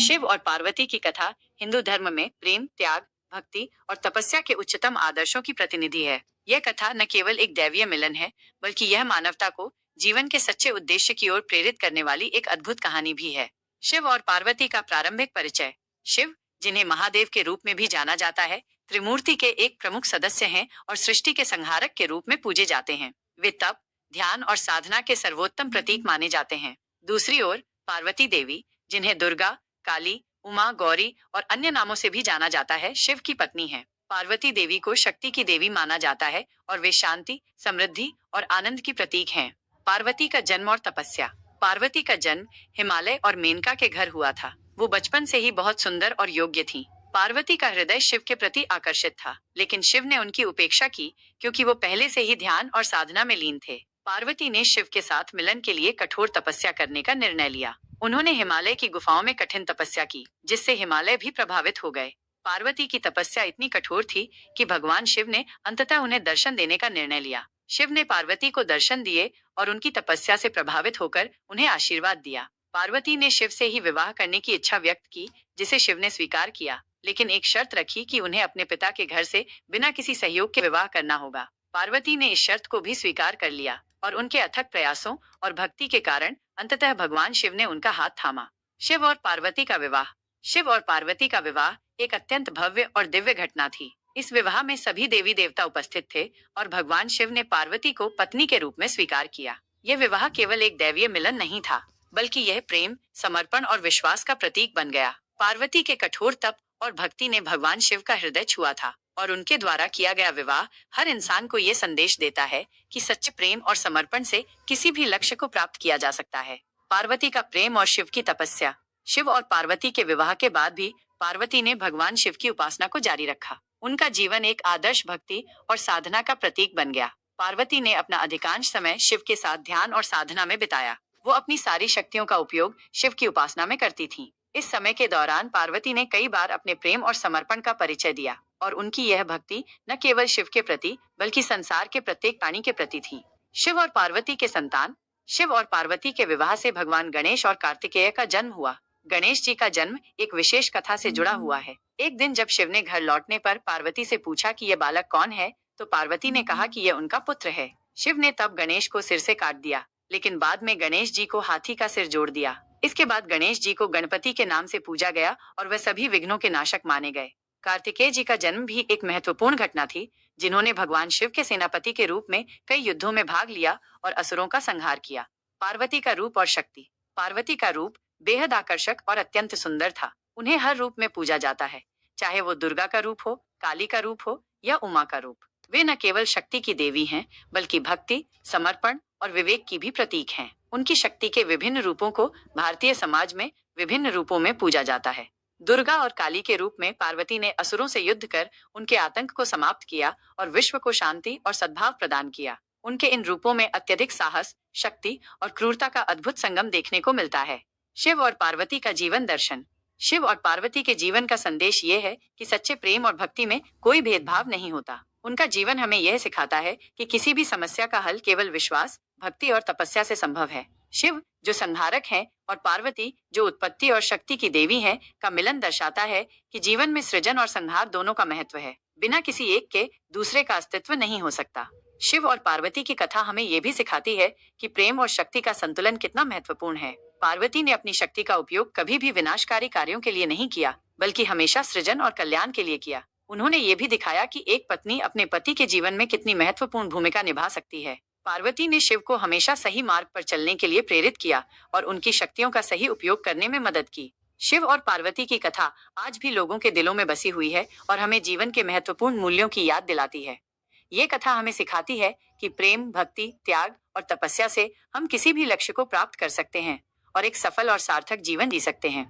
शिव और पार्वती की कथा हिंदू धर्म में प्रेम, त्याग, भक्ति और तपस्या के उच्चतम आदर्शों की प्रतिनिधि है। यह कथा न केवल एक दैवीय मिलन है, बल्कि यह मानवता को जीवन के सच्चे उद्देश्य की ओर प्रेरित करने वाली एक अद्भुत कहानी भी है। शिव और पार्वती का प्रारंभिक परिचय। शिव, जिन्हें महादेव के रूप में भी जाना जाता है, त्रिमूर्ति के एक प्रमुख सदस्य हैं और सृष्टि के संहारक के रूप में पूजे जाते हैं। वे तप, ध्यान और साधना के सर्वोत्तम प्रतीक माने जाते हैं। दूसरी ओर पार्वती देवी, जिन्हें दुर्गा, काली, उमा, गौरी और अन्य नामों से भी जाना जाता है, शिव की पत्नी है। पार्वती देवी को शक्ति की देवी माना जाता है और वे शांति, समृद्धि और आनंद की प्रतीक हैं। पार्वती का जन्म और तपस्या। पार्वती का जन्म हिमालय और मेनका के घर हुआ था। वो बचपन से ही बहुत सुंदर और योग्य थीं। पार्वती का हृदय शिव के प्रति आकर्षित था, लेकिन शिव ने उनकी उपेक्षा की क्योंकि वो पहले से ही ध्यान और साधना में लीन थे। पार्वती ने शिव के साथ मिलन के लिए कठोर तपस्या करने का निर्णय लिया। उन्होंने हिमालय की गुफाओं में कठिन तपस्या की, जिससे हिमालय भी प्रभावित हो गए। पार्वती की तपस्या इतनी कठोर थी कि भगवान शिव ने अंततः उन्हें दर्शन देने का निर्णय लिया। शिव ने पार्वती को दर्शन दिए और उनकी तपस्या से प्रभावित होकर उन्हें आशीर्वाद दिया। पार्वती ने शिव से ही विवाह करने की इच्छा व्यक्त की, जिसे शिव ने स्वीकार किया, लेकिन एक शर्त रखी कि उन्हें अपने पिता के घर से बिना किसी सहयोग के विवाह करना होगा। पार्वती ने इस शर्त को भी स्वीकार कर लिया और उनके अथक प्रयासों और भक्ति के कारण अंततः भगवान शिव ने उनका हाथ थामा। शिव और पार्वती का विवाह। शिव और पार्वती का विवाह एक अत्यंत भव्य और दिव्य घटना थी। इस विवाह में सभी देवी देवता उपस्थित थे और भगवान शिव ने पार्वती को पत्नी के रूप में स्वीकार किया। यह विवाह केवल एक दैवीय मिलन नहीं था, बल्कि यह प्रेम, समर्पण और विश्वास का प्रतीक बन गया। पार्वती के कठोर तप और भक्ति ने भगवान शिव का हृदय छुआ था और उनके द्वारा किया गया विवाह हर इंसान को ये संदेश देता है कि सच्चे प्रेम और समर्पण से किसी भी लक्ष्य को प्राप्त किया जा सकता है। पार्वती का प्रेम और शिव की तपस्या। शिव और पार्वती के विवाह के बाद भी पार्वती ने भगवान शिव की उपासना को जारी रखा। उनका जीवन एक आदर्श भक्ति और साधना का प्रतीक बन गया। पार्वती ने अपना अधिकांश समय शिव के साथ ध्यान और साधना में बिताया। वो अपनी सारी शक्तियों का उपयोग शिव की उपासना में करती थीं। इस समय के दौरान पार्वती ने कई बार अपने प्रेम और समर्पण का परिचय दिया और उनकी यह भक्ति न केवल शिव के प्रति बल्कि संसार के प्रत्येक प्राणी के प्रति थी। शिव और पार्वती के संतान। शिव और पार्वती के विवाह से भगवान गणेश और कार्तिकेय का जन्म हुआ। गणेश जी का जन्म एक विशेष कथा से जुड़ा हुआ है। एक दिन जब शिव ने घर लौटने पर पार्वती से पूछा कि यह बालक कौन है, तो पार्वती ने कहा कि यह उनका पुत्र है। शिव ने तब गणेश को सिर से काट दिया, लेकिन बाद में गणेश जी को हाथी का सिर जोड़ दिया। इसके बाद गणेश जी को गणपति के नाम से पूजा गया और वह सभी विघ्नों के नाशक माने गए। कार्तिकेय जी का जन्म भी एक महत्वपूर्ण घटना थी, जिन्होंने भगवान शिव के सेनापति के रूप में कई युद्धों में भाग लिया और असुरों का संहार किया। पार्वती का रूप और शक्ति। पार्वती का रूप बेहद आकर्षक और अत्यंत सुंदर था। उन्हें हर रूप में पूजा जाता है, चाहे वो दुर्गा का रूप हो, काली का रूप हो या उमा का रूप। वे न केवल शक्ति की देवी हैं, बल्कि भक्ति, समर्पण और विवेक की भी प्रतीक हैं। उनकी शक्ति के विभिन्न रूपों को भारतीय समाज में विभिन्न रूपों में पूजा जाता है। दुर्गा और काली के रूप में पार्वती ने असुरों से युद्ध कर उनके आतंक को समाप्त किया और विश्व को शांति और सद्भाव प्रदान किया। उनके इन रूपों में अत्यधिक साहस, शक्ति और क्रूरता का अद्भुत संगम देखने को मिलता है। शिव और पार्वती का जीवन दर्शन। शिव और पार्वती के जीवन का संदेश ये है कि सच्चे प्रेम और भक्ति में कोई भेदभाव नहीं होता। उनका जीवन हमें यह सिखाता है कि किसी भी समस्या का हल केवल विश्वास, भक्ति और तपस्या से संभव है। शिव, जो संहारक हैं, और पार्वती, जो उत्पत्ति और शक्ति की देवी हैं, का मिलन दर्शाता है कि जीवन में सृजन और संहार दोनों का महत्व है। बिना किसी एक के दूसरे का अस्तित्व नहीं हो सकता। शिव और पार्वती की कथा हमें यह भी सिखाती है कि प्रेम और शक्ति का संतुलन कितना महत्वपूर्ण है। पार्वती ने अपनी शक्ति का उपयोग कभी भी विनाशकारी कार्यों के लिए नहीं किया, बल्कि हमेशा सृजन और कल्याण के लिए किया। उन्होंने ये भी दिखाया कि एक पत्नी अपने पति के जीवन में कितनी महत्वपूर्ण भूमिका निभा सकती है। पार्वती ने शिव को हमेशा सही मार्ग पर चलने के लिए प्रेरित किया और उनकी शक्तियों का सही उपयोग करने में मदद की। शिव और पार्वती की कथा आज भी लोगों के दिलों में बसी हुई है और हमें जीवन के महत्वपूर्ण मूल्यों की याद दिलाती है। ये कथा हमें सिखाती है कि प्रेम, भक्ति, त्याग और तपस्या से हम किसी भी लक्ष्य को प्राप्त कर सकते हैं और एक सफल और सार्थक जीवन जी सकते हैं।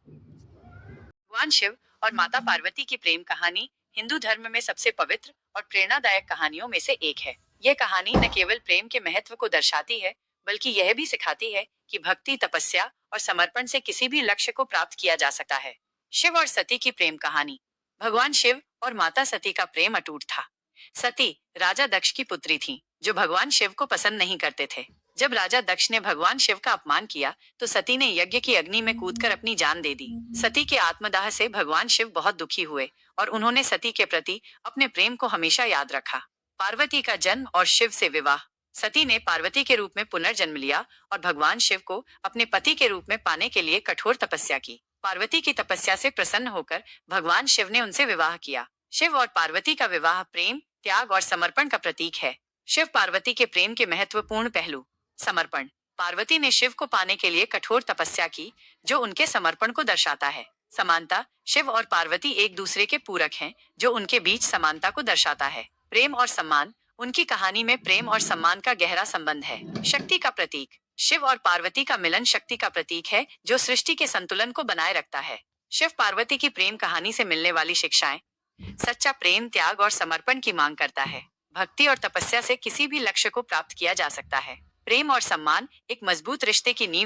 भगवान शिव और माता पार्वती की प्रेम कहानी हिंदू धर्म में सबसे पवित्र और प्रेरणादायक कहानियों में से एक है। यह कहानी न केवल प्रेम के महत्व को दर्शाती है, बल्कि यह भी सिखाती है कि भक्ति, तपस्या और समर्पण से किसी भी लक्ष्य को प्राप्त किया जा सकता है। शिव और सती की प्रेम कहानी। भगवान शिव और माता सती का प्रेम अटूट था। सती राजा दक्ष की पुत्री थी, जो भगवान शिव को पसंद नहीं करते थे। जब राजा दक्ष ने भगवान शिव का अपमान किया तो सती ने यज्ञ की अग्नि में कूदकर अपनी जान दे दी। सती के आत्मदाह से भगवान शिव बहुत दुखी हुए और उन्होंने सती के प्रति अपने प्रेम को हमेशा याद रखा। पार्वती का जन्म और शिव से विवाह। सती ने पार्वती के रूप में पुनर्जन्म लिया और भगवान शिव को अपने पति के रूप में पाने के लिए कठोर तपस्या की। पार्वती की तपस्या से प्रसन्न होकर भगवान शिव ने उनसे विवाह किया। शिव और पार्वती का विवाह प्रेम, त्याग और समर्पण का प्रतीक है। शिव पार्वती के प्रेम के महत्वपूर्ण पहलू। समर्पण। पार्वती ने शिव को पाने के लिए कठोर तपस्या की, जो उनके समर्पण को दर्शाता है। समानता। शिव और पार्वती एक दूसरे के पूरक हैं, जो उनके बीच समानता को दर्शाता है। प्रेम और सम्मान। उनकी कहानी में प्रेम और सम्मान का गहरा संबंध है। शक्ति का प्रतीक। शिव और पार्वती का मिलन शक्ति का प्रतीक है, जो सृष्टि के संतुलन को बनाए रखता है। शिव पार्वती की प्रेम कहानी से मिलने वाली शिक्षाएं। सच्चा प्रेम त्याग और समर्पण की मांग करता है। भक्ति और तपस्या से किसी भी लक्ष्य को प्राप्त किया जा सकता है। प्रेम और सम्मान एक मजबूत रिश्ते की नींव